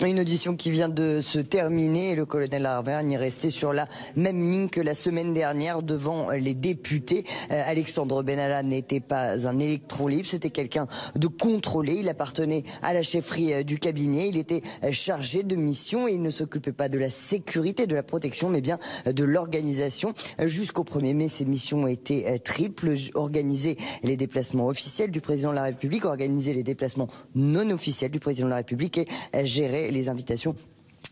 Une audition qui vient de se terminer et le colonel Arvergne est resté sur la même ligne que la semaine dernière devant les députés. Alexandre Benalla n'était pas un électron libre, c'était quelqu'un de contrôlé. Il appartenait à la chefferie du cabinet. Il était chargé de mission et il ne s'occupait pas de la sécurité, de la protection, mais bien de l'organisation. Jusqu'au 1er mai, ses missions étaient triples. Organiser les déplacements officiels du président de la République, organiser les déplacements non officiels du président de la République et gérer les invitations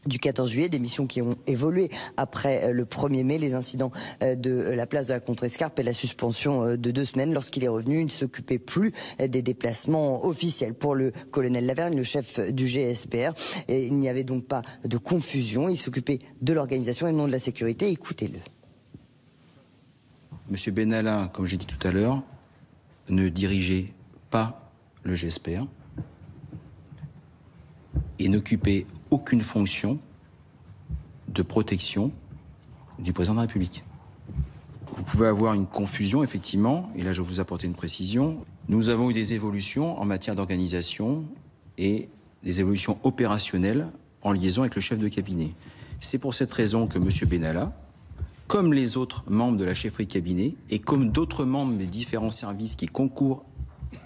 du 14 juillet, des missions qui ont évolué après le 1er mai, les incidents de la place de la Contrescarpe et la suspension de 2 semaines. Lorsqu'il est revenu, il ne s'occupait plus des déplacements officiels. Pour le colonel Lavergne, le chef du GSPR, et il n'y avait donc pas de confusion. Il s'occupait de l'organisation et non de la sécurité. Écoutez-le. Monsieur Benalla, comme j'ai dit tout à l'heure, ne dirigeait pas le GSPR et n'occupait aucune fonction de protection du président de la République. Vous pouvez avoir une confusion, effectivement, et là je vais vous apporter une précision. Nous avons eu des évolutions en matière d'organisation et des évolutions opérationnelles en liaison avec le chef de cabinet. C'est pour cette raison que M. Benalla, comme les autres membres de la chefferie de cabinet et comme d'autres membres des différents services qui concourent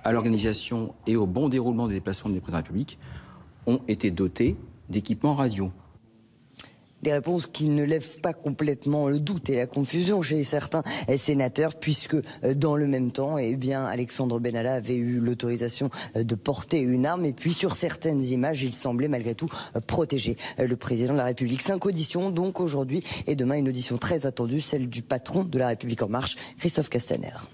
à l'organisation et au bon déroulement des déplacements des présidents de la République, ont été dotés d'équipements radio. Des réponses qui ne lèvent pas complètement le doute et la confusion chez certains sénateurs, puisque dans le même temps, Alexandre Benalla avait eu l'autorisation de porter une arme. Et puis sur certaines images, il semblait malgré tout protéger le président de la République. 5 auditions donc aujourd'hui et demain, une audition très attendue, celle du patron de la République En Marche, Christophe Castaner.